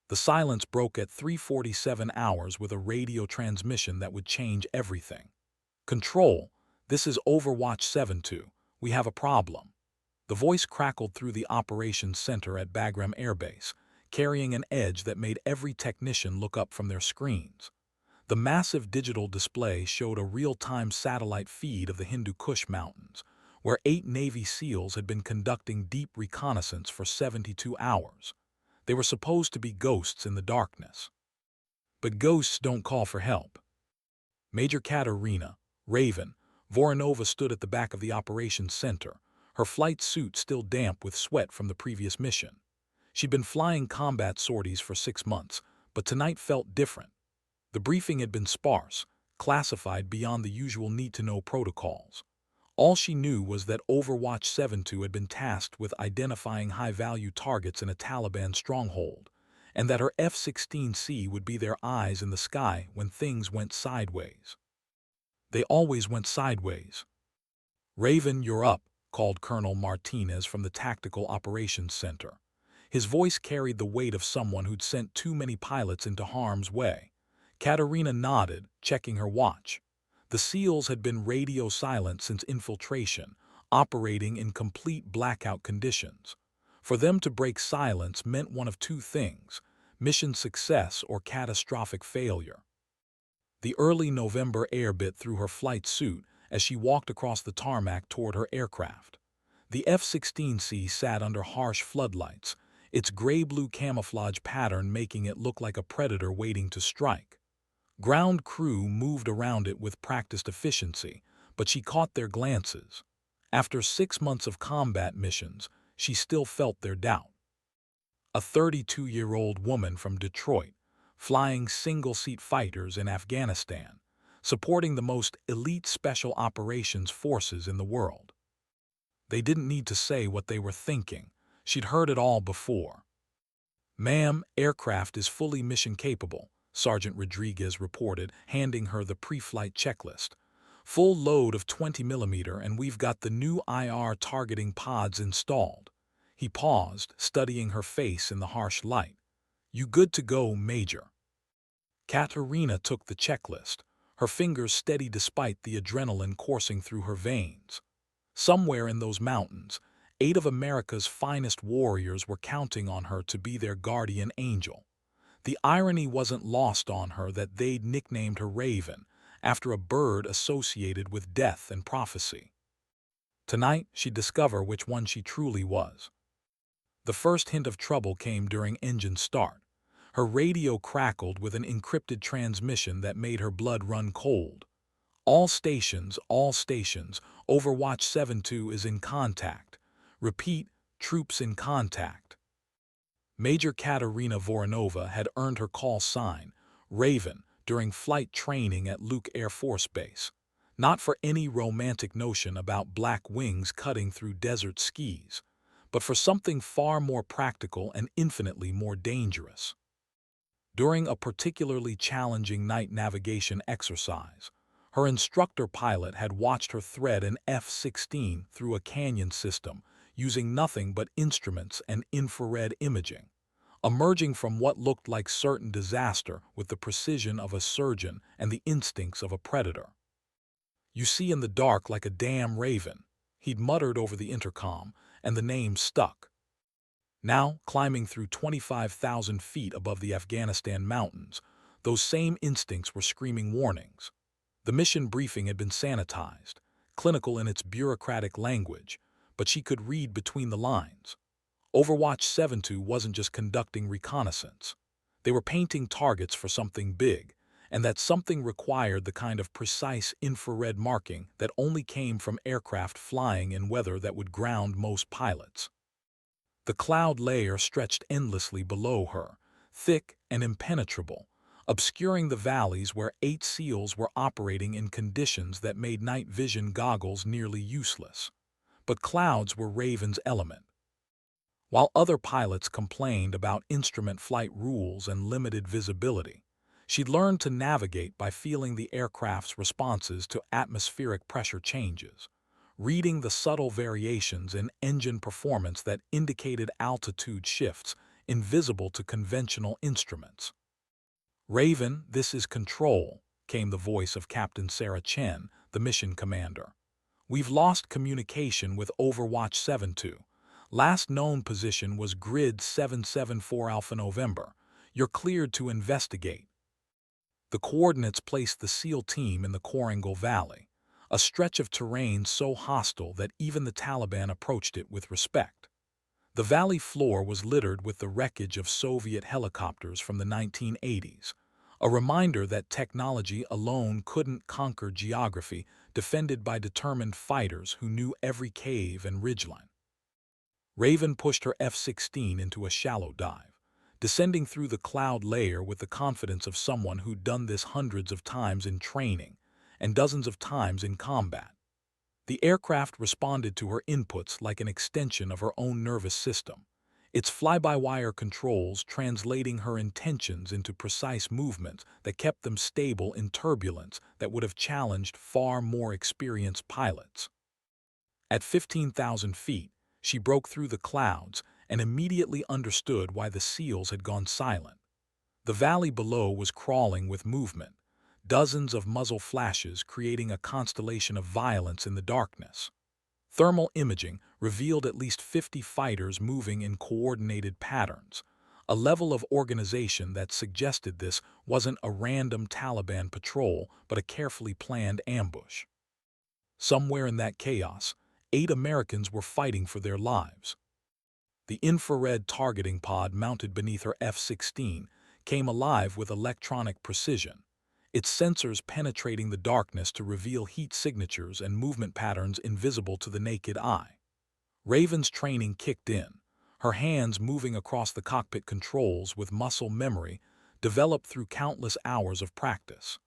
The silence broke at 3:47 hours with a radio transmission that would change everything. "Control, this is Overwatch 7-2. We have a problem." The voice crackled through the operations center at Bagram Air Base, carrying an edge that made every technician look up from their screens. The massive digital display showed a real-time satellite feed of the Hindu Kush Mountains, where 8 Navy SEALs had been conducting deep reconnaissance for 72 hours. They were supposed to be ghosts in the darkness. But ghosts don't call for help. Major Katerina, Raven, Voronova stood at the back of the operations center, her flight suit still damp with sweat from the previous mission. She'd been flying combat sorties for 6 months, but tonight felt different. The briefing had been sparse, classified beyond the usual need-to-know protocols. All she knew was that Overwatch 7-2 had been tasked with identifying high-value targets in a Taliban stronghold, and that her F-16C would be their eyes in the sky when things went sideways. They always went sideways. "Raven, you're up," called Colonel Martinez from the Tactical Operations Center. His voice carried the weight of someone who'd sent too many pilots into harm's way. Katerina nodded, checking her watch. The SEALs had been radio silent since infiltration, operating in complete blackout conditions. For them to break silence meant one of two things: mission success or catastrophic failure. The early November air bit through her flight suit as she walked across the tarmac toward her aircraft. The F-16C sat under harsh floodlights, its gray-blue camouflage pattern making it look like a predator waiting to strike. Ground crew moved around it with practiced efficiency, but she caught their glances. After 6 months of combat missions, she still felt their doubt. A 32-year-old woman from Detroit, flying single-seat fighters in Afghanistan, supporting the most elite special operations forces in the world. They didn't need to say what they were thinking. She'd heard it all before. "Ma'am, aircraft is fully mission-capable," Sergeant Rodriguez reported, handing her the pre-flight checklist. "Full load of 20mm, and we've got the new IR targeting pods installed." He paused, studying her face in the harsh light. "You good to go, Major?" Katerina took the checklist, her fingers steady despite the adrenaline coursing through her veins. Somewhere in those mountains, 8 of America's finest warriors were counting on her to be their guardian angel. The irony wasn't lost on her that they'd nicknamed her Raven, after a bird associated with death and prophecy. Tonight, she'd discover which one she truly was. The first hint of trouble came during engine start. Her radio crackled with an encrypted transmission that made her blood run cold. All stations, Overwatch 7-2 is in contact. Repeat, troops in contact." Major Katerina Voronova had earned her call sign, Raven, during flight training at Luke Air Force Base. Not for any romantic notion about black wings cutting through desert skis, but for something far more practical and infinitely more dangerous. During a particularly challenging night navigation exercise, her instructor pilot had watched her thread an F-16 through a canyon system using nothing but instruments and infrared imaging, emerging from what looked like certain disaster with the precision of a surgeon and the instincts of a predator. "You see in the dark like a damn raven," he'd muttered over the intercom, and the name stuck. Now, climbing through 25,000 feet above the Afghanistan mountains, those same instincts were screaming warnings. The mission briefing had been sanitized, clinical in its bureaucratic language, but she could read between the lines. Overwatch 7-2 wasn't just conducting reconnaissance. They were painting targets for something big, and that something required the kind of precise infrared marking that only came from aircraft flying in weather that would ground most pilots. The cloud layer stretched endlessly below her, thick and impenetrable, obscuring the valleys where 8 SEALs were operating in conditions that made night vision goggles nearly useless. But clouds were Raven's element. While other pilots complained about instrument flight rules and limited visibility, she'd learned to navigate by feeling the aircraft's responses to atmospheric pressure changes, reading the subtle variations in engine performance that indicated altitude shifts invisible to conventional instruments. "Raven, this is Control," came the voice of Captain Sarah Chen, the mission commander. "We've lost communication with Overwatch 7-2. Last known position was Grid 774 Alpha November. You're cleared to investigate." The coordinates placed the SEAL team in the Korangal Valley, a stretch of terrain so hostile that even the Taliban approached it with respect. The valley floor was littered with the wreckage of Soviet helicopters from the 1980s, a reminder that technology alone couldn't conquer geography defended by determined fighters who knew every cave and ridgeline. Raven pushed her F-16 into a shallow dive, descending through the cloud layer with the confidence of someone who'd done this hundreds of times in training and dozens of times in combat. The aircraft responded to her inputs like an extension of her own nervous system, its fly-by-wire controls translating her intentions into precise movements that kept them stable in turbulence that would have challenged far more experienced pilots. At 15,000 feet, she broke through the clouds and immediately understood why the SEALs had gone silent. The valley below was crawling with movement, dozens of muzzle flashes creating a constellation of violence in the darkness. Thermal imaging revealed at least 50 fighters moving in coordinated patterns, a level of organization that suggested this wasn't a random Taliban patrol but a carefully planned ambush. Somewhere in that chaos, 8 Americans were fighting for their lives. The infrared targeting pod mounted beneath her F-16 came alive with electronic precision, its sensors penetrating the darkness to reveal heat signatures and movement patterns invisible to the naked eye. Raven's training kicked in, her hands moving across the cockpit controls with muscle memory developed through countless hours of practice.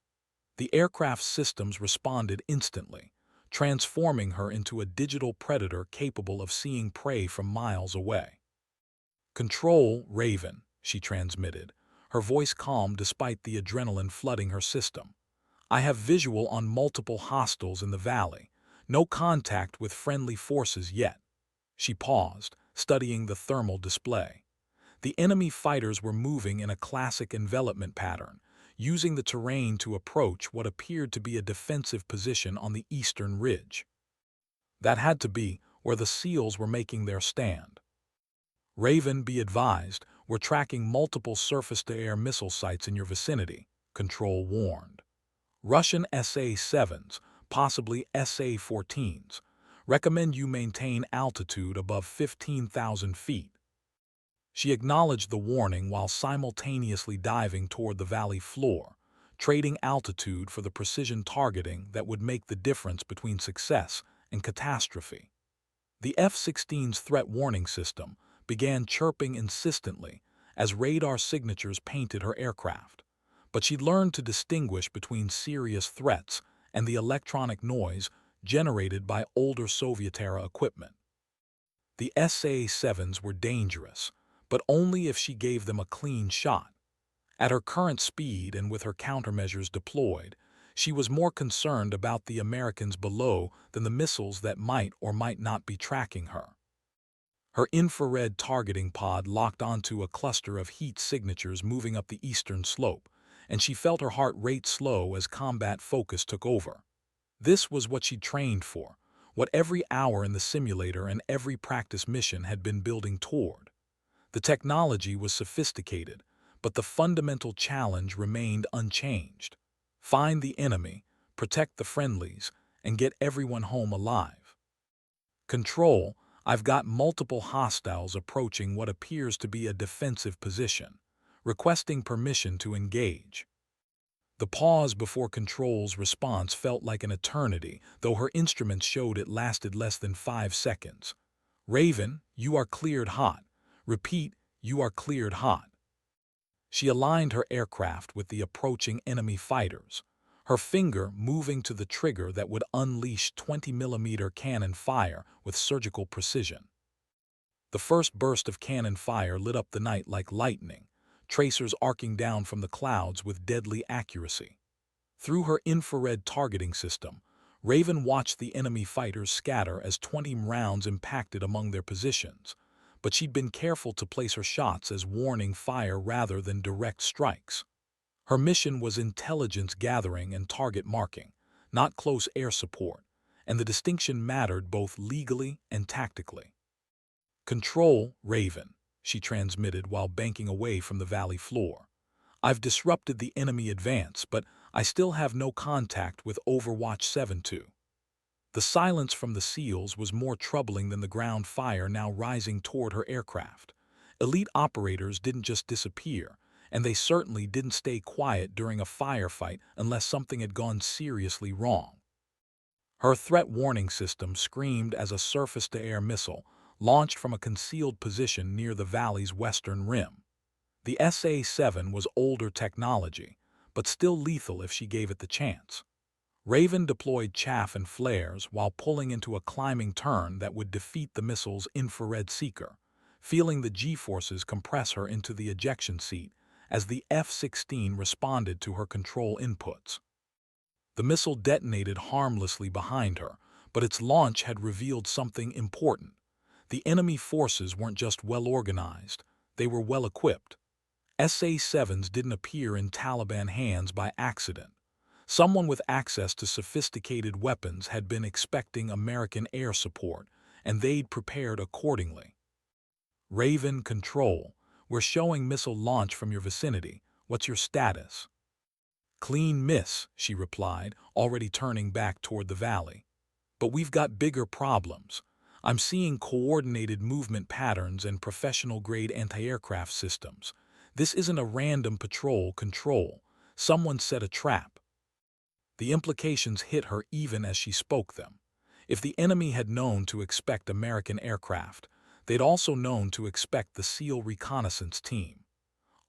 The aircraft's systems responded instantly, transforming her into a digital predator capable of seeing prey from miles away. "Control, Raven," she transmitted, her voice calm despite the adrenaline flooding her system. "I have visual on multiple hostiles in the valley. No contact with friendly forces yet." She paused, studying the thermal display. The enemy fighters were moving in a classic envelopment pattern, using the terrain to approach what appeared to be a defensive position on the eastern ridge. That had to be where the SEALs were making their stand. "Raven, be advised, we're tracking multiple surface-to-air missile sites in your vicinity," Control warned. "Russian SA-7s, possibly SA-14s. Recommend you maintain altitude above 15,000 feet." She acknowledged the warning while simultaneously diving toward the valley floor, trading altitude for the precision targeting that would make the difference between success and catastrophe. The F-16's threat warning system began chirping insistently as radar signatures painted her aircraft, but she learned to distinguish between serious threats and the electronic noise generated by older Soviet-era equipment. The SA-7s were dangerous, but only if she gave them a clean shot. At her current speed and with her countermeasures deployed, she was more concerned about the Americans below than the missiles that might or might not be tracking her. Her infrared targeting pod locked onto a cluster of heat signatures moving up the eastern slope, and she felt her heart rate slow as combat focus took over. This was what she trained for, what every hour in the simulator and every practice mission had been building toward. The technology was sophisticated, but the fundamental challenge remained unchanged. Find the enemy, protect the friendlies, and get everyone home alive. "Control, I've got multiple hostiles approaching what appears to be a defensive position, requesting permission to engage." The pause before Control's response felt like an eternity, though her instruments showed it lasted less than 5 seconds. "Raven, you are cleared hot. Repeat, you are cleared hot." She aligned her aircraft with the approaching enemy fighters, her finger moving to the trigger that would unleash 20mm cannon fire with surgical precision. The first burst of cannon fire lit up the night like lightning, tracers arcing down from the clouds with deadly accuracy. Through her infrared targeting system, Raven watched the enemy fighters scatter as 20 rounds impacted among their positions, but she'd been careful to place her shots as warning fire rather than direct strikes. Her mission was intelligence gathering and target marking, not close air support, and the distinction mattered both legally and tactically. "Control, Raven," she transmitted while banking away from the valley floor. "I've disrupted the enemy advance, but I still have no contact with Overwatch 7-2. The silence from the SEALs was more troubling than the ground fire now rising toward her aircraft. Elite operators didn't just disappear, and they certainly didn't stay quiet during a firefight unless something had gone seriously wrong. Her threat warning system screamed as a surface-to-air missile launched from a concealed position near the valley's western rim. The SA-7 was older technology, but still lethal if she gave it the chance. Raven deployed chaff and flares while pulling into a climbing turn that would defeat the missile's infrared seeker, feeling the G-forces compress her into the ejection seat as the F-16 responded to her control inputs. The missile detonated harmlessly behind her, but its launch had revealed something important. The enemy forces weren't just well-organized, they were well-equipped. SA-7s didn't appear in Taliban hands by accident. Someone with access to sophisticated weapons had been expecting American air support, and they'd prepared accordingly. "Raven Control, we're showing missile launch from your vicinity. What's your status?" "Clean miss," she replied, already turning back toward the valley. "But we've got bigger problems. I'm seeing coordinated movement patterns and professional-grade anti-aircraft systems. This isn't a random patrol control. Someone set a trap." The implications hit her even as she spoke them. If the enemy had known to expect American aircraft, they'd also known to expect the SEAL reconnaissance team.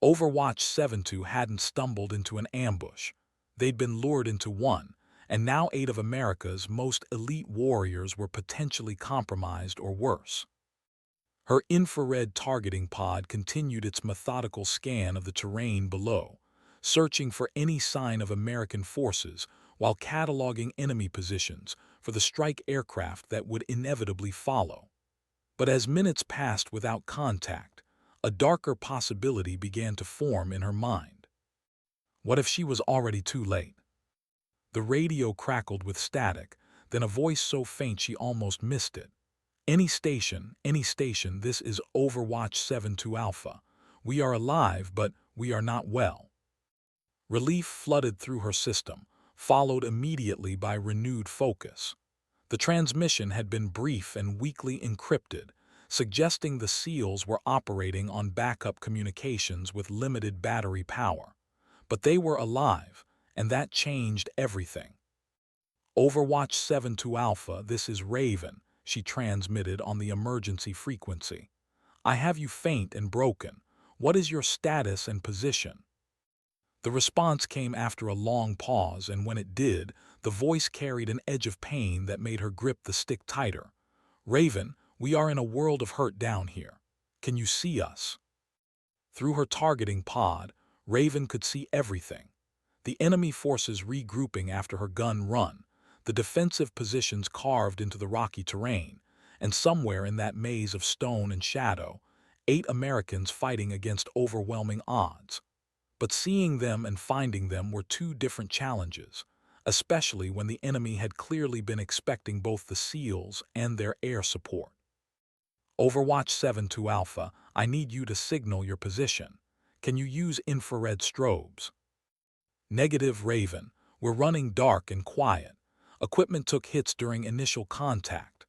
Overwatch 7-2 hadn't stumbled into an ambush. They'd been lured into one, and now 8 of America's most elite warriors were potentially compromised or worse. Her infrared targeting pod continued its methodical scan of the terrain below, searching for any sign of American forces while cataloging enemy positions for the strike aircraft that would inevitably follow. But as minutes passed without contact, a darker possibility began to form in her mind. What if she was already too late? The radio crackled with static, then a voice so faint she almost missed it. Any station, this is Overwatch 7-2 Alpha. We are alive, but we are not well." Relief flooded through her system, followed immediately by renewed focus. The transmission had been brief and weakly encrypted, suggesting the SEALs were operating on backup communications with limited battery power. But they were alive, and that changed everything. "Overwatch 7-2 Alpha, this is Raven," she transmitted on the emergency frequency. "I have you faint and broken. What is your status and position?" The response came after a long pause, and when it did, the voice carried an edge of pain that made her grip the stick tighter. "Raven, we are in a world of hurt down here. Can you see us?" Through her targeting pod, Raven could see everything. The enemy forces regrouping after her gun run, the defensive positions carved into the rocky terrain, and somewhere in that maze of stone and shadow, 8 Americans fighting against overwhelming odds. But seeing them and finding them were 2 different challenges, especially when the enemy had clearly been expecting both the SEALs and their air support. "Overwatch 7-2 Alpha, I need you to signal your position. Can you use infrared strobes?" "Negative, Raven. We're running dark and quiet. Equipment took hits during initial contact."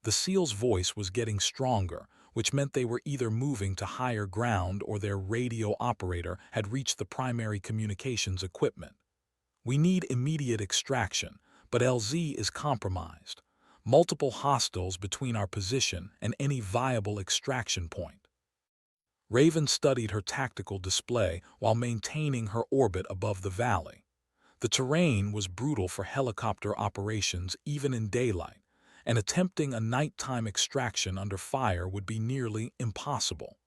The SEAL's voice was getting stronger, which meant they were either moving to higher ground or their radio operator had reached the primary communications equipment. "We need immediate extraction, but LZ is compromised. Multiple hostiles between our position and any viable extraction point." Raven studied her tactical display while maintaining her orbit above the valley. The terrain was brutal for helicopter operations even in daylight, and attempting a nighttime extraction under fire would be nearly impossible.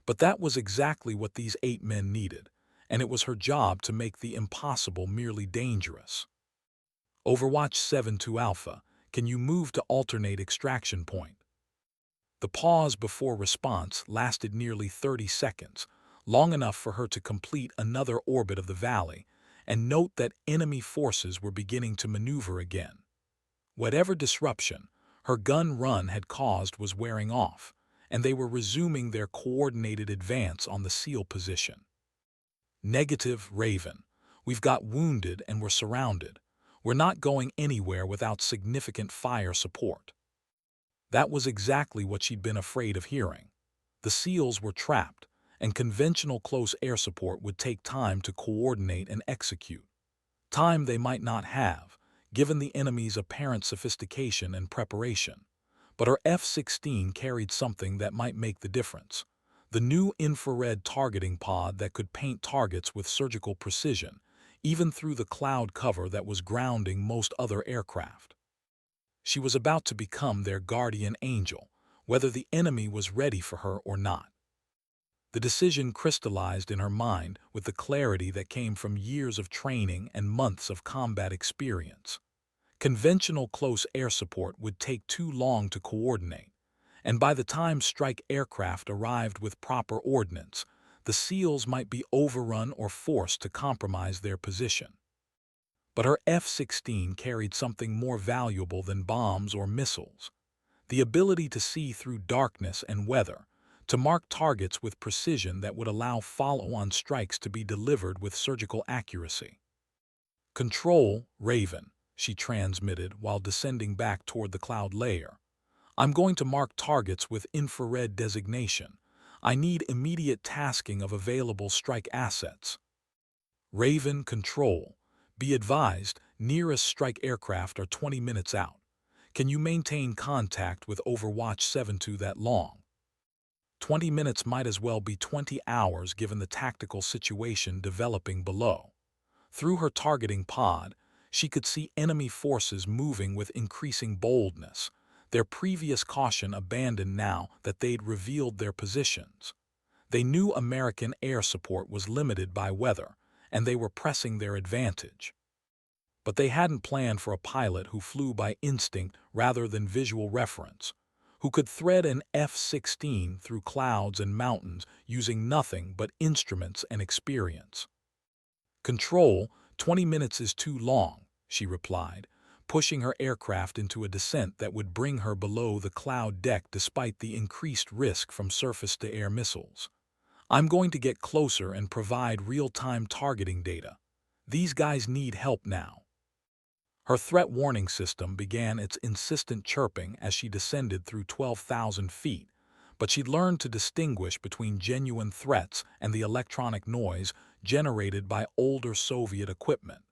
But that was exactly what these 8 men needed, and it was her job to make the impossible merely dangerous. "Overwatch 7-2 Alpha, can you move to alternate extraction point?" The pause before response lasted nearly 30 seconds, long enough for her to complete another orbit of the valley and note that enemy forces were beginning to maneuver again. Whatever disruption her gun run had caused was wearing off, and they were resuming their coordinated advance on the SEAL position. Negative, Raven. We've got wounded and we're surrounded. We're not going anywhere without significant fire support. That was exactly what she'd been afraid of hearing. The SEALs were trapped, and conventional close air support would take time to coordinate and execute. Time they might not have, given the enemy's apparent sophistication and preparation. But her F-16 carried something that might make the difference. The new infrared targeting pod that could paint targets with surgical precision, even through the cloud cover that was grounding most other aircraft. She was about to become their guardian angel, whether the enemy was ready for her or not. The decision crystallized in her mind with the clarity that came from years of training and months of combat experience. Conventional close air support would take too long to coordinate, and by the time strike aircraft arrived with proper ordnance, the SEALs might be overrun or forced to compromise their position. But her F-16 carried something more valuable than bombs or missiles: the ability to see through darkness and weather, to mark targets with precision that would allow follow-on strikes to be delivered with surgical accuracy. "Control, Raven," she transmitted while descending back toward the cloud layer. "I'm going to mark targets with infrared designation. I need immediate tasking of available strike assets." "Raven, Control. Be advised, nearest strike aircraft are 20 minutes out. Can you maintain contact with Overwatch 7-2 that long?" 20 minutes might as well be 20 hours given the tactical situation developing below. Through her targeting pod, she could see enemy forces moving with increasing boldness, their previous caution abandoned now that they'd revealed their positions. They knew American air support was limited by weather, and they were pressing their advantage. But they hadn't planned for a pilot who flew by instinct rather than visual reference, who could thread an F-16 through clouds and mountains using nothing but instruments and experience. "Control, 20 minutes is too long," she replied, pushing her aircraft into a descent that would bring her below the cloud deck despite the increased risk from surface-to-air missiles. "I'm going to get closer and provide real-time targeting data. These guys need help now." Her threat warning system began its insistent chirping as she descended through 12,000 feet, but she'd learned to distinguish between genuine threats and the electronic noise generated by older Soviet equipment.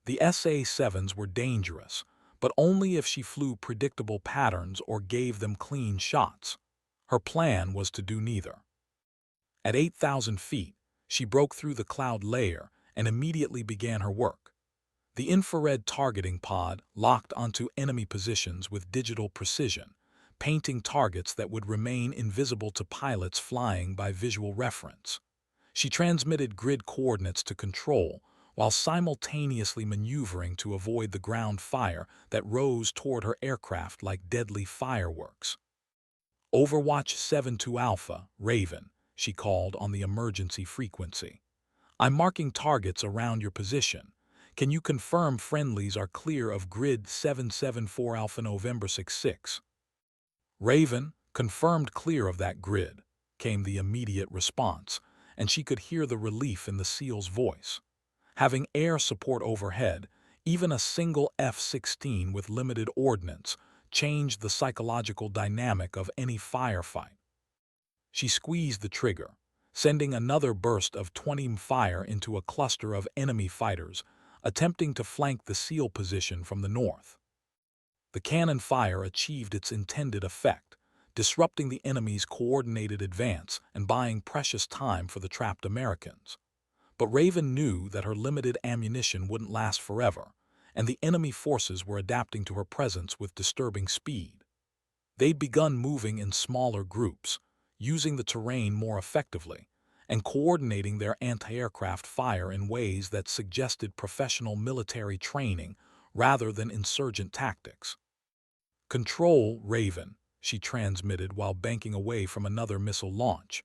The SA-7s were dangerous, but only if she flew predictable patterns or gave them clean shots. Her plan was to do neither. At 8,000 feet, she broke through the cloud layer and immediately began her work. The infrared targeting pod locked onto enemy positions with digital precision, painting targets that would remain invisible to pilots flying by visual reference. She transmitted grid coordinates to Control while simultaneously maneuvering to avoid the ground fire that rose toward her aircraft like deadly fireworks. "Overwatch 7-2 Alpha, Raven," she called on the emergency frequency. "I'm marking targets around your position. Can you confirm friendlies are clear of grid 774 Alpha November 66? "Raven, confirmed clear of that grid," came the immediate response, and she could hear the relief in the SEAL's voice. Having air support overhead, even a single F-16 with limited ordnance changed the psychological dynamic of any firefight. She squeezed the trigger, sending another burst of 20 fire into a cluster of enemy fighters attempting to flank the SEAL position from the north. The cannon fire achieved its intended effect, disrupting the enemy's coordinated advance and buying precious time for the trapped Americans. But Raven knew that her limited ammunition wouldn't last forever, and the enemy forces were adapting to her presence with disturbing speed. They'd begun moving in smaller groups, using the terrain more effectively, and coordinating their anti-aircraft fire in ways that suggested professional military training rather than insurgent tactics. "Control, Raven," she transmitted while banking away from another missile launch.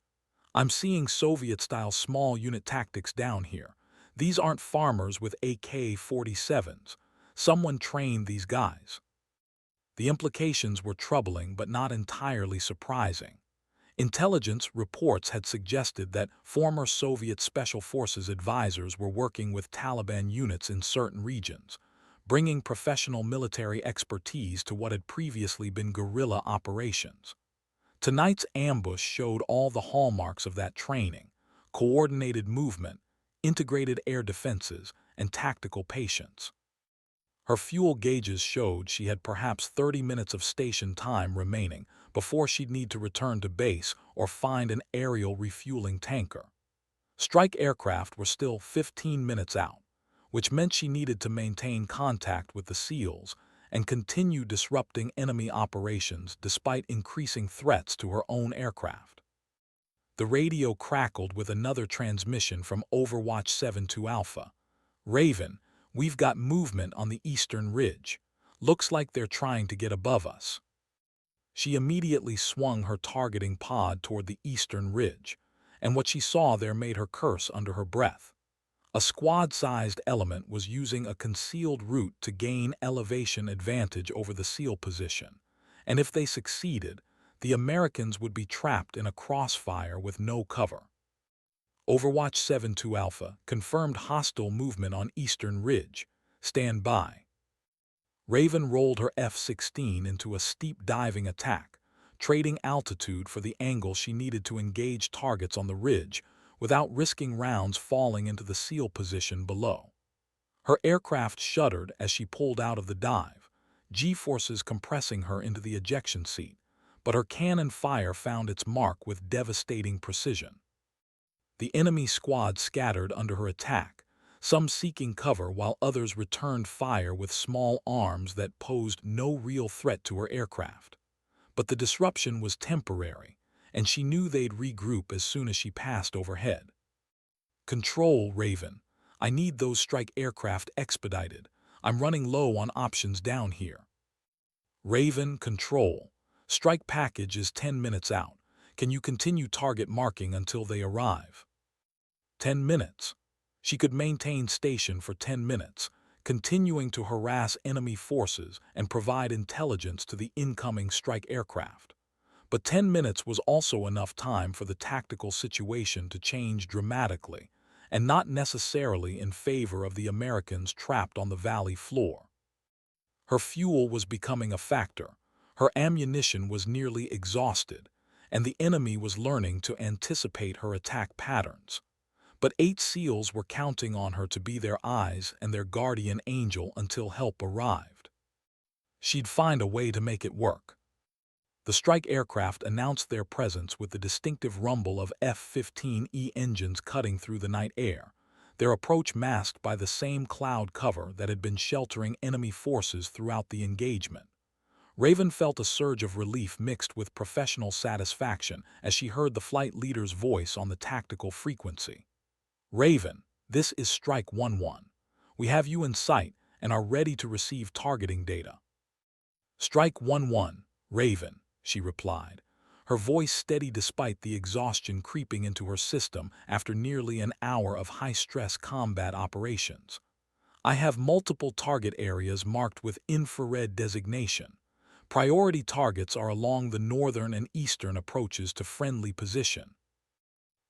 I'm seeing Soviet-style small unit tactics down here. These aren't farmers with AK-47s. Someone trained these guys. The implications were troubling but not entirely surprising. Intelligence reports had suggested that former Soviet Special Forces advisors were working with Taliban units in certain regions, bringing professional military expertise to what had previously been guerrilla operations. Tonight's ambush showed all the hallmarks of that training: coordinated movement, integrated air defenses, and tactical patience. Her fuel gauges showed she had perhaps 30 minutes of station time remaining before she'd need to return to base or find an aerial refueling tanker. Strike aircraft were still 15 minutes out, which meant she needed to maintain contact with the SEALs and continue disrupting enemy operations despite increasing threats to her own aircraft. The radio crackled with another transmission from Overwatch 7 to Alpha. "Raven, we've got movement on the eastern ridge. Looks like they're trying to get above us." She immediately swung her targeting pod toward the eastern ridge, and what she saw there made her curse under her breath. A squad-sized element was using a concealed route to gain elevation advantage over the SEAL position, and if they succeeded, the Americans would be trapped in a crossfire with no cover. Overwatch 7-2 Alpha confirmed hostile movement on Eastern Ridge. Stand by. Raven rolled her F-16 into a steep diving attack, trading altitude for the angle she needed to engage targets on the ridge without risking rounds falling into the SEAL position below. Her aircraft shuddered as she pulled out of the dive, G-forces compressing her into the ejection seat, but her cannon fire found its mark with devastating precision. The enemy squad scattered under her attack, some seeking cover while others returned fire with small arms that posed no real threat to her aircraft. But the disruption was temporary, and she knew they'd regroup as soon as she passed overhead. "Control, Raven. I need those strike aircraft expedited. I'm running low on options down here." Raven, Control. Strike package is 10 minutes out. Can you continue target marking until they arrive? 10 minutes. She could maintain station for 10 minutes, continuing to harass enemy forces and provide intelligence to the incoming strike aircraft. But 10 minutes was also enough time for the tactical situation to change dramatically, and not necessarily in favor of the Americans trapped on the valley floor. Her fuel was becoming a factor, her ammunition was nearly exhausted, and the enemy was learning to anticipate her attack patterns. But 8 SEALs were counting on her to be their eyes and their guardian angel until help arrived. She'd find a way to make it work. The strike aircraft announced their presence with the distinctive rumble of F-15E engines cutting through the night air, their approach masked by the same cloud cover that had been sheltering enemy forces throughout the engagement. Raven felt a surge of relief mixed with professional satisfaction as she heard the flight leader's voice on the tactical frequency. "Raven, this is Strike 1-1. We have you in sight and are ready to receive targeting data." "Strike 1-1, Raven," she replied, her voice steady despite the exhaustion creeping into her system after nearly an hour of high-stress combat operations. "I have multiple target areas marked with infrared designation. Priority targets are along the northern and eastern approaches to friendly position."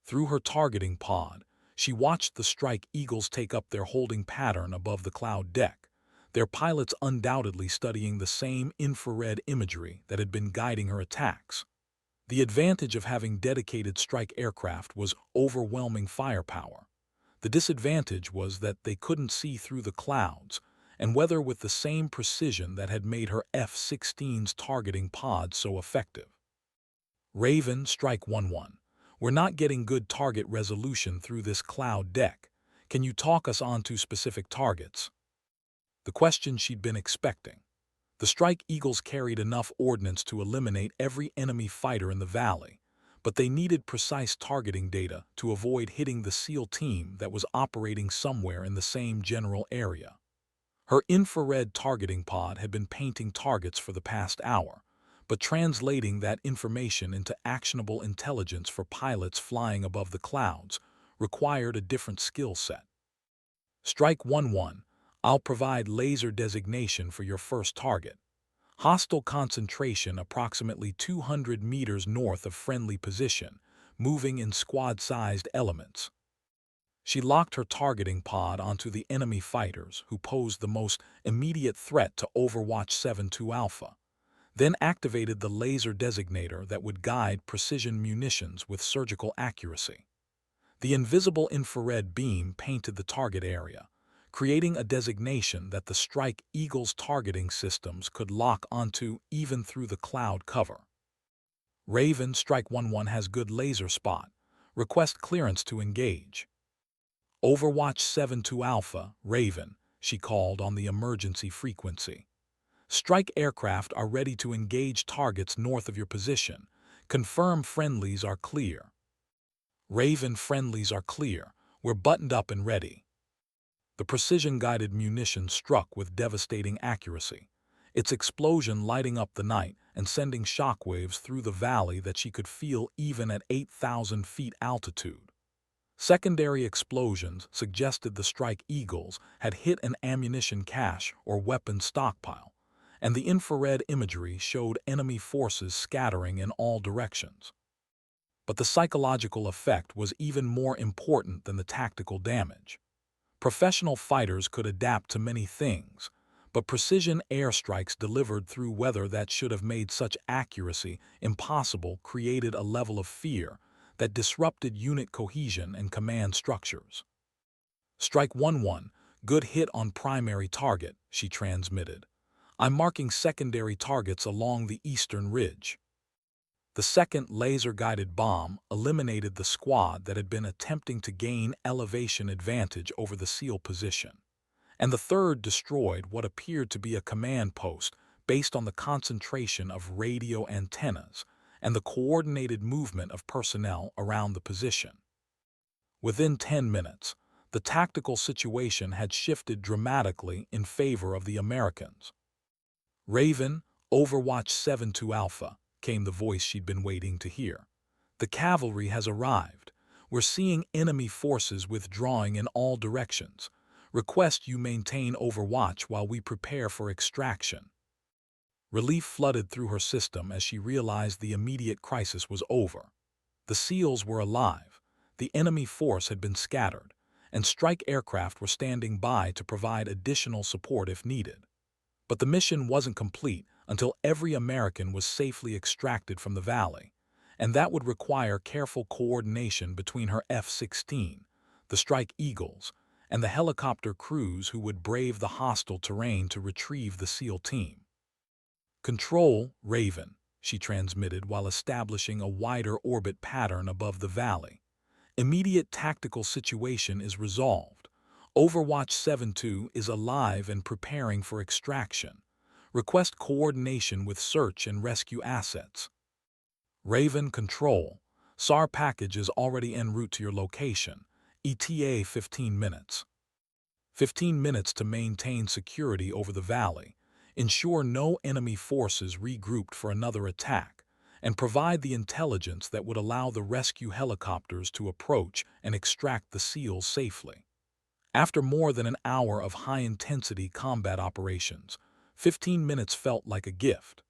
Through her targeting pod, she watched the Strike Eagles take up their holding pattern above the cloud deck, their pilots undoubtedly studying the same infrared imagery that had been guiding her attacks. The advantage of having dedicated strike aircraft was overwhelming firepower. The disadvantage was that they couldn't see through the clouds and weather with the same precision that had made her F-16's targeting pod so effective. "Raven, Strike 1-1. We're not getting good target resolution through this cloud deck. Can you talk us onto specific targets?" The question she'd been expecting. The Strike Eagles carried enough ordnance to eliminate every enemy fighter in the valley, but they needed precise targeting data to avoid hitting the SEAL team that was operating somewhere in the same general area. Her infrared targeting pod had been painting targets for the past hour, but translating that information into actionable intelligence for pilots flying above the clouds required a different skill set. Strike 1-1. I'll provide laser designation for your first target. Hostile concentration approximately 200 meters north of friendly position, moving in squad-sized elements. She locked her targeting pod onto the enemy fighters who posed the most immediate threat to Overwatch 7-2 Alpha, then activated the laser designator that would guide precision munitions with surgical accuracy. The invisible infrared beam painted the target area, creating a designation that the Strike Eagle's targeting systems could lock onto even through the cloud cover. Raven, Strike 1-1 has good laser spot. Request clearance to engage. Overwatch 7-2 Alpha, Raven, she called on the emergency frequency. Strike aircraft are ready to engage targets north of your position. Confirm friendlies are clear. Raven, friendlies are clear. We're buttoned up and ready. The precision-guided munition struck with devastating accuracy, its explosion lighting up the night and sending shockwaves through the valley that she could feel even at 8,000 feet altitude. Secondary explosions suggested the Strike Eagles had hit an ammunition cache or weapon stockpile, and the infrared imagery showed enemy forces scattering in all directions. But the psychological effect was even more important than the tactical damage. Professional fighters could adapt to many things, but precision airstrikes delivered through weather that should have made such accuracy impossible created a level of fear that disrupted unit cohesion and command structures. Strike 1-1, good hit on primary target, she transmitted. I'm marking secondary targets along the eastern ridge. The second laser-guided bomb eliminated the squad that had been attempting to gain elevation advantage over the SEAL position, and the third destroyed what appeared to be a command post based on the concentration of radio antennas and the coordinated movement of personnel around the position. Within 10 minutes, the tactical situation had shifted dramatically in favor of the Americans. Raven, Overwatch 7-2 Alpha, came the voice she'd been waiting to hear. The cavalry has arrived. We're seeing enemy forces withdrawing in all directions. Request you maintain Overwatch while we prepare for extraction. Relief flooded through her system as she realized the immediate crisis was over. The SEALs were alive, the enemy force had been scattered, and strike aircraft were standing by to provide additional support if needed. But the mission wasn't complete until every American was safely extracted from the valley, and that would require careful coordination between her F-16, the Strike Eagles, and the helicopter crews who would brave the hostile terrain to retrieve the SEAL team. Control, Raven, she transmitted while establishing a wider orbit pattern above the valley. Immediate tactical situation is resolved. Overwatch 7-2 is alive and preparing for extraction. Request coordination with search and rescue assets. Raven, Control. SAR package is already en route to your location. ETA 15 minutes. 15 minutes to maintain security over the valley, ensure no enemy forces regrouped for another attack, and provide the intelligence that would allow the rescue helicopters to approach and extract the SEALs safely. After more than an hour of high-intensity combat operations, 15 minutes felt like a gift.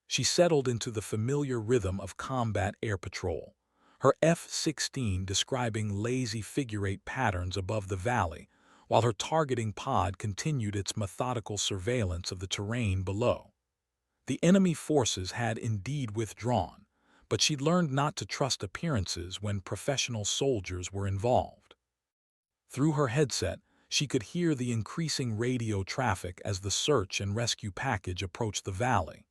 She settled into the familiar rhythm of combat air patrol, her F-16 describing lazy figure-8 patterns above the valley, while her targeting pod continued its methodical surveillance of the terrain below. The enemy forces had indeed withdrawn, but she'd learned not to trust appearances when professional soldiers were involved. Through her headset, she could hear the increasing radio traffic as the search and rescue package approached the valley.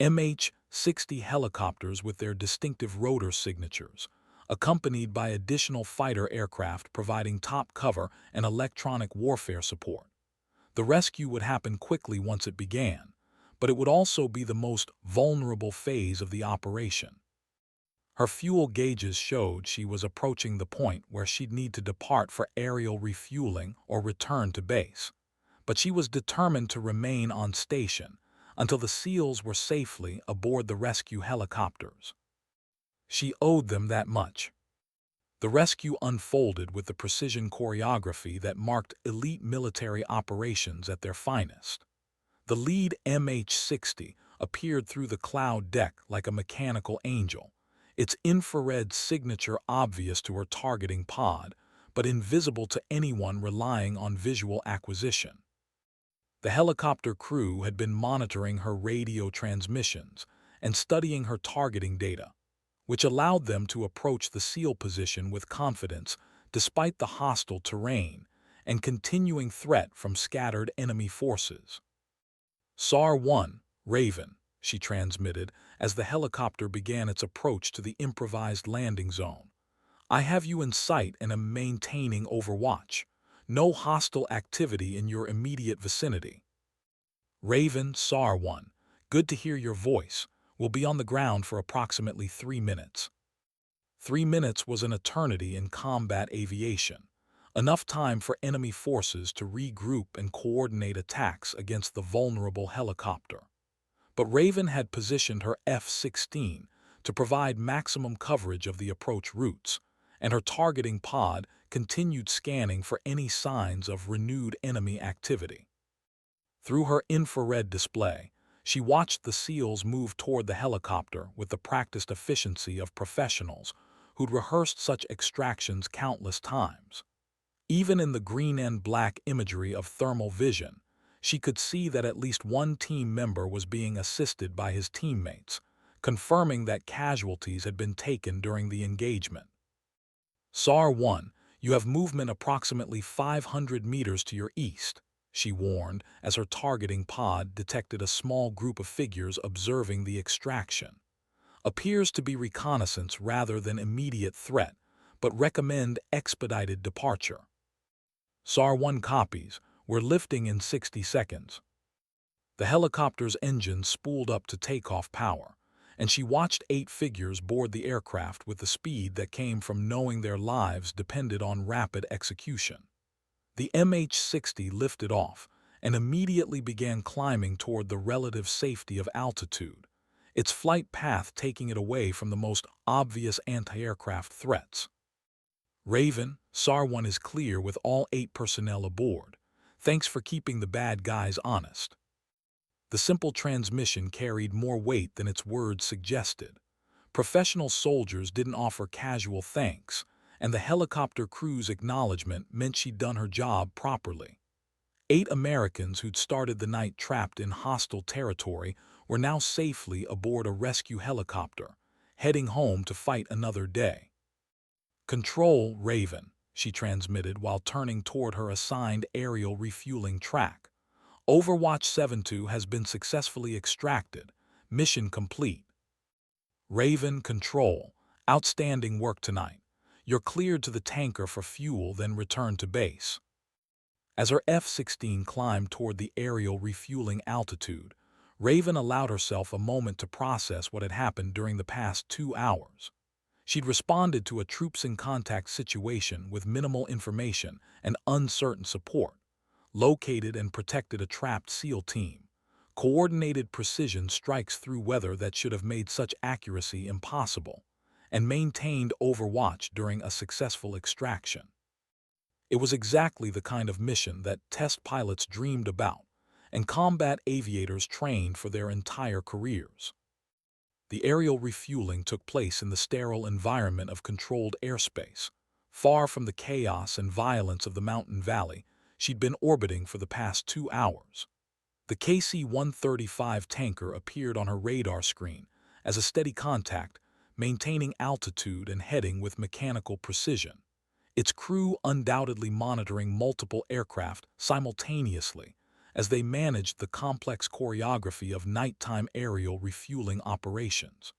MH-60 helicopters with their distinctive rotor signatures, accompanied by additional fighter aircraft providing top cover and electronic warfare support. The rescue would happen quickly once it began, but it would also be the most vulnerable phase of the operation. Her fuel gauges showed she was approaching the point where she'd need to depart for aerial refueling or return to base. But she was determined to remain on station until the SEALs were safely aboard the rescue helicopters. She owed them that much. The rescue unfolded with the precision choreography that marked elite military operations at their finest. The lead MH-60 appeared through the cloud deck like a mechanical angel, its infrared signature obvious to her targeting pod, but invisible to anyone relying on visual acquisition. The helicopter crew had been monitoring her radio transmissions and studying her targeting data, which allowed them to approach the SEAL position with confidence despite the hostile terrain and continuing threat from scattered enemy forces. SAR-1, Raven, she transmitted as the helicopter began its approach to the improvised landing zone. I have you in sight and am maintaining overwatch. No hostile activity in your immediate vicinity. Raven, SAR-1, good to hear your voice. We'll be on the ground for approximately 3 minutes. 3 minutes was an eternity in combat aviation, enough time for enemy forces to regroup and coordinate attacks against the vulnerable helicopter. But Raven had positioned her F-16 to provide maximum coverage of the approach routes, and her targeting pod continued scanning for any signs of renewed enemy activity. Through her infrared display, she watched the SEALs move toward the helicopter with the practiced efficiency of professionals who'd rehearsed such extractions countless times. Even in the green and black imagery of thermal vision, she could see that at least one team member was being assisted by his teammates, confirming that casualties had been taken during the engagement. SAR-1, you have movement approximately 500 meters to your east, she warned as her targeting pod detected a small group of figures observing the extraction. Appears to be reconnaissance rather than immediate threat, but recommend expedited departure. SAR-1 copies. We're lifting in 60 seconds. The helicopter's engine spooled up to takeoff power, and she watched 8 figures board the aircraft with the speed that came from knowing their lives depended on rapid execution. The MH-60 lifted off and immediately began climbing toward the relative safety of altitude, its flight path taking it away from the most obvious anti-aircraft threats. Raven, SAR-1 is clear with all 8 personnel aboard. Thanks for keeping the bad guys honest. The simple transmission carried more weight than its words suggested. Professional soldiers didn't offer casual thanks, and the helicopter crew's acknowledgement meant she'd done her job properly. 8 Americans who'd started the night trapped in hostile territory were now safely aboard a rescue helicopter, heading home to fight another day. Control, Raven, she transmitted while turning toward her assigned aerial refueling track. Overwatch 7-2 has been successfully extracted. Mission complete. Raven, Control, outstanding work tonight. You're cleared to the tanker for fuel, then return to base. As her F-16 climbed toward the aerial refueling altitude, Raven allowed herself a moment to process what had happened during the past 2 hours. She'd responded to a troops-in-contact situation with minimal information and uncertain support, located and protected a trapped SEAL team, coordinated precision strikes through weather that should have made such accuracy impossible, and maintained overwatch during a successful extraction. It was exactly the kind of mission that test pilots dreamed about and combat aviators trained for their entire careers. The aerial refueling took place in the sterile environment of controlled airspace, far from the chaos and violence of the mountain valley she'd been orbiting for the past 2 hours. The KC-135 tanker appeared on her radar screen as a steady contact, maintaining altitude and heading with mechanical precision, its crew undoubtedly monitoring multiple aircraft simultaneously as they managed the complex choreography of nighttime aerial refueling operations.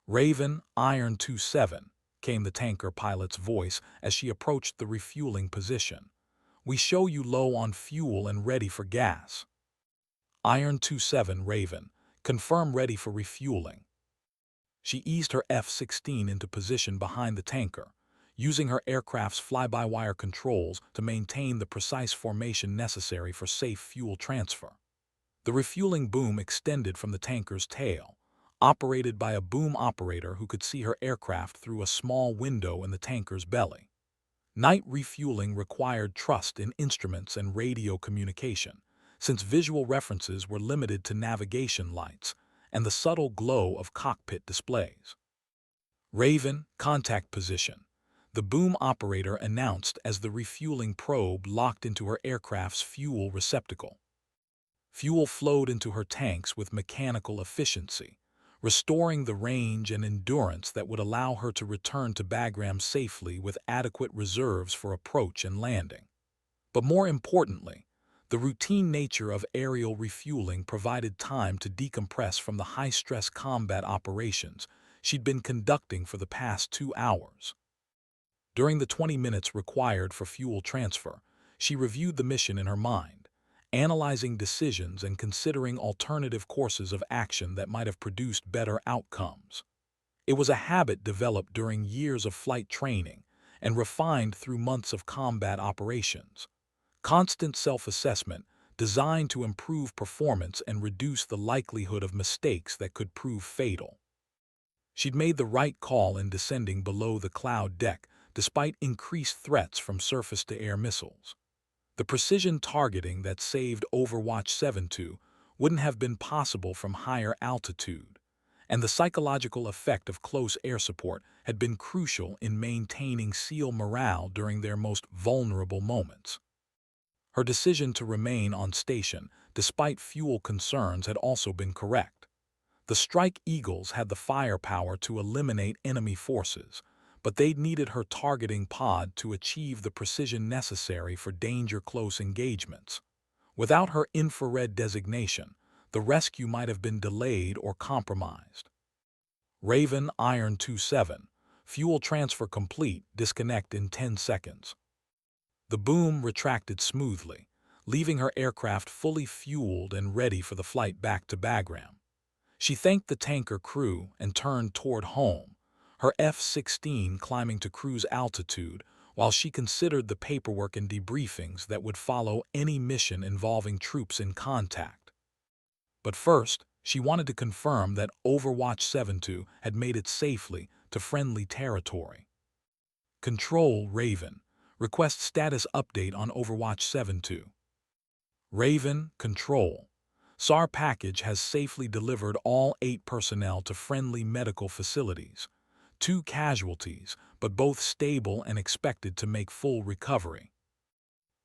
Raven, Iron 27, came the tanker pilot's voice as she approached the refueling position. We show you low on fuel and ready for gas. Iron 27, Raven, confirm ready for refueling. She eased her F-16 into position behind the tanker, using her aircraft's fly-by-wire controls to maintain the precise formation necessary for safe fuel transfer. The refueling boom extended from the tanker's tail, operated by a boom operator who could see her aircraft through a small window in the tanker's belly. Night refueling required trust in instruments and radio communication, since visual references were limited to navigation lights and the subtle glow of cockpit displays. Raven, contact position. The boom operator announced as the refueling probe locked into her aircraft's fuel receptacle. Fuel flowed into her tanks with mechanical efficiency, restoring the range and endurance that would allow her to return to Bagram safely with adequate reserves for approach and landing. But more importantly, the routine nature of aerial refueling provided time to decompress from the high-stress combat operations she'd been conducting for the past 2 hours. During the 20 minutes required for fuel transfer, she reviewed the mission in her mind, analyzing decisions and considering alternative courses of action that might have produced better outcomes. It was a habit developed during years of flight training and refined through months of combat operations. Constant self-assessment designed to improve performance and reduce the likelihood of mistakes that could prove fatal. She'd made the right call in descending below the cloud deck despite increased threats from surface-to-air missiles. The precision targeting that saved Overwatch 7-2 wouldn't have been possible from higher altitude, and the psychological effect of close air support had been crucial in maintaining SEAL morale during their most vulnerable moments. Her decision to remain on station despite fuel concerns had also been correct. The Strike Eagles had the firepower to eliminate enemy forces, but they'd needed her targeting pod to achieve the precision necessary for danger-close engagements. Without her infrared designation, the rescue might have been delayed or compromised. Raven Iron 27, fuel transfer complete, disconnect in 10 seconds. The boom retracted smoothly, leaving her aircraft fully fueled and ready for the flight back to Bagram. She thanked the tanker crew and turned toward home, her F-16 climbing to cruise altitude while she considered the paperwork and debriefings that would follow any mission involving troops in contact. But first, she wanted to confirm that Overwatch 7-2 had made it safely to friendly territory. Control Raven. Request status update on Overwatch 7-2. Raven, Control. SAR package has safely delivered all 8 personnel to friendly medical facilities. 2 casualties, but both stable and expected to make full recovery.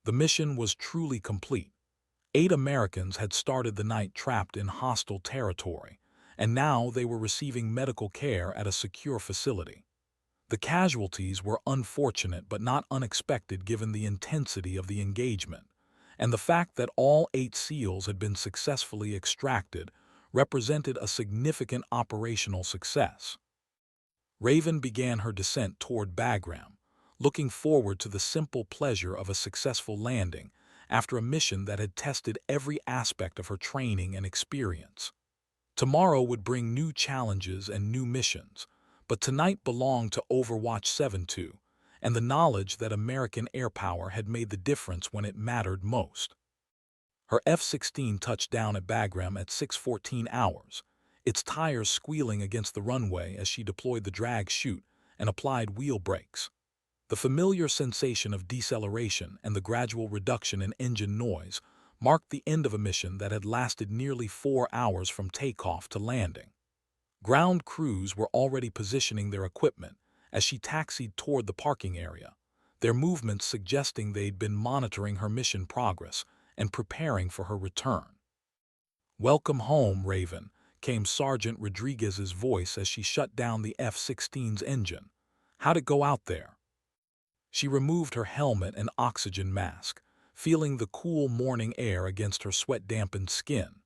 The mission was truly complete. 8 Americans had started the night trapped in hostile territory, and now they were receiving medical care at a secure facility. The casualties were unfortunate but not unexpected given the intensity of the engagement, and the fact that all 8 SEALs had been successfully extracted represented a significant operational success. Raven began her descent toward Bagram, looking forward to the simple pleasure of a successful landing after a mission that had tested every aspect of her training and experience. Tomorrow would bring new challenges and new missions, but tonight belonged to Overwatch 7-2, and the knowledge that American air power had made the difference when it mattered most. Her F-16 touched down at Bagram at 6:14 hours, its tires squealing against the runway as she deployed the drag chute and applied wheel brakes. The familiar sensation of deceleration and the gradual reduction in engine noise marked the end of a mission that had lasted nearly 4 hours from takeoff to landing. Ground crews were already positioning their equipment as she taxied toward the parking area, their movements suggesting they'd been monitoring her mission progress and preparing for her return. "Welcome home, Raven," came Sergeant Rodriguez's voice as she shut down the F-16's engine. "How'd it go out there?" She removed her helmet and oxygen mask, feeling the cool morning air against her sweat-dampened skin.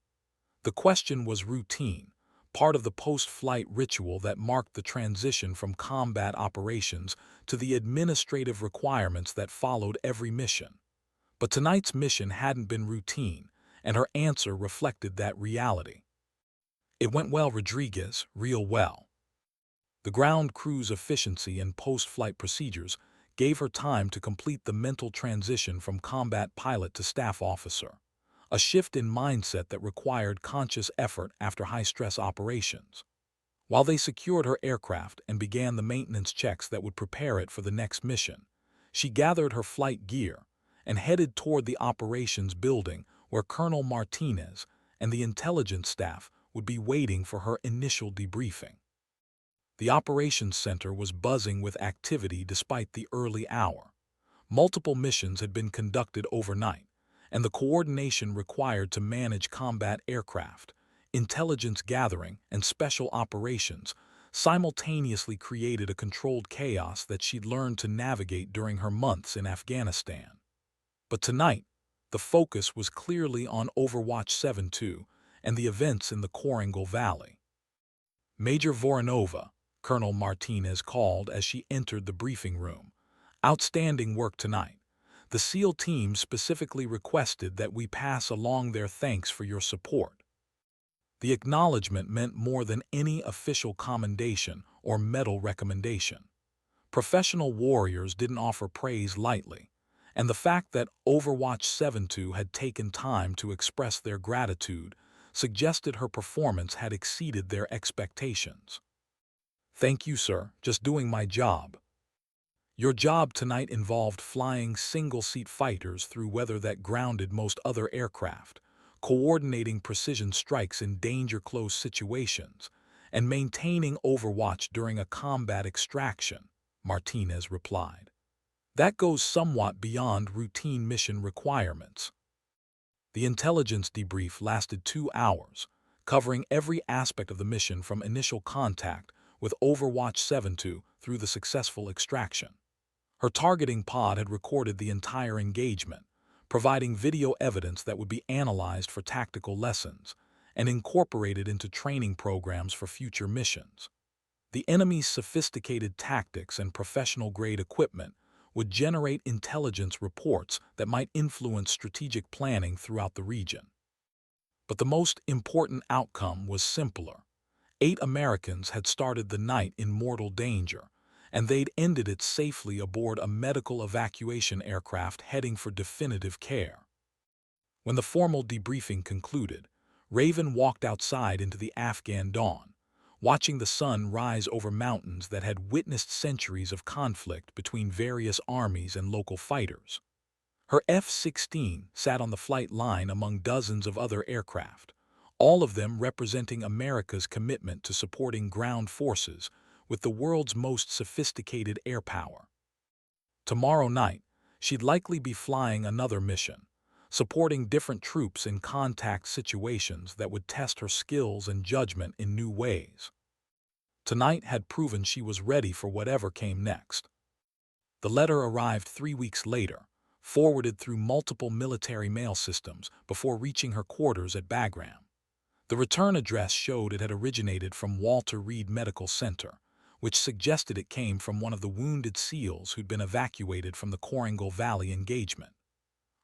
The question was routine, part of the post-flight ritual that marked the transition from combat operations to the administrative requirements that followed every mission. But tonight's mission hadn't been routine, and her answer reflected that reality. "It went well, Rodriguez, real well." The ground crew's efficiency and post-flight procedures gave her time to complete the mental transition from combat pilot to staff officer, a shift in mindset that required conscious effort after high-stress operations. While they secured her aircraft and began the maintenance checks that would prepare it for the next mission, she gathered her flight gear and headed toward the operations building where Colonel Martinez and the intelligence staff would be waiting for her initial debriefing. The operations center was buzzing with activity despite the early hour. Multiple missions had been conducted overnight, and the coordination required to manage combat aircraft, intelligence gathering, and special operations simultaneously created a controlled chaos that she'd learned to navigate during her months in Afghanistan. But tonight, the focus was clearly on Overwatch 7-2 and the events in the Korangal Valley. Major Voronova, Colonel Martinez called as she entered the briefing room. Outstanding work tonight. The SEAL team specifically requested that we pass along their thanks for your support. The acknowledgement meant more than any official commendation or medal recommendation. Professional warriors didn't offer praise lightly, and the fact that Overwatch 7-2 had taken time to express their gratitude suggested her performance had exceeded their expectations. Thank you, sir, just doing my job. Your job tonight involved flying single-seat fighters through weather that grounded most other aircraft, coordinating precision strikes in danger-close situations, and maintaining Overwatch during a combat extraction, Martinez replied. That goes somewhat beyond routine mission requirements. The intelligence debrief lasted 2 hours, covering every aspect of the mission from initial contact with Overwatch 7-2 through the successful extraction. Her targeting pod had recorded the entire engagement, providing video evidence that would be analyzed for tactical lessons and incorporated into training programs for future missions. The enemy's sophisticated tactics and professional-grade equipment would generate intelligence reports that might influence strategic planning throughout the region. But the most important outcome was simpler. 8 Americans had started the night in mortal danger, and they'd ended it safely aboard a medical evacuation aircraft heading for definitive care. When the formal debriefing concluded, Raven walked outside into the Afghan dawn, watching the sun rise over mountains that had witnessed centuries of conflict between various armies and local fighters. Her F-16 sat on the flight line among dozens of other aircraft, all of them representing America's commitment to supporting ground forces with the world's most sophisticated air power. Tomorrow night, she'd likely be flying another mission, supporting different troops in contact situations that would test her skills and judgment in new ways. Tonight had proven she was ready for whatever came next. The letter arrived 3 weeks later, forwarded through multiple military mail systems before reaching her quarters at Bagram. The return address showed it had originated from Walter Reed Medical Center, which suggested it came from one of the wounded SEALs who'd been evacuated from the Korangal Valley engagement.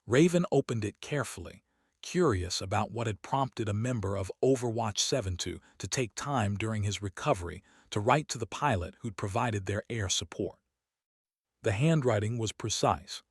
Raven opened it carefully, curious about what had prompted a member of Overwatch 7-2 to take time during his recovery to write to the pilot who'd provided their air support. The handwriting was precise,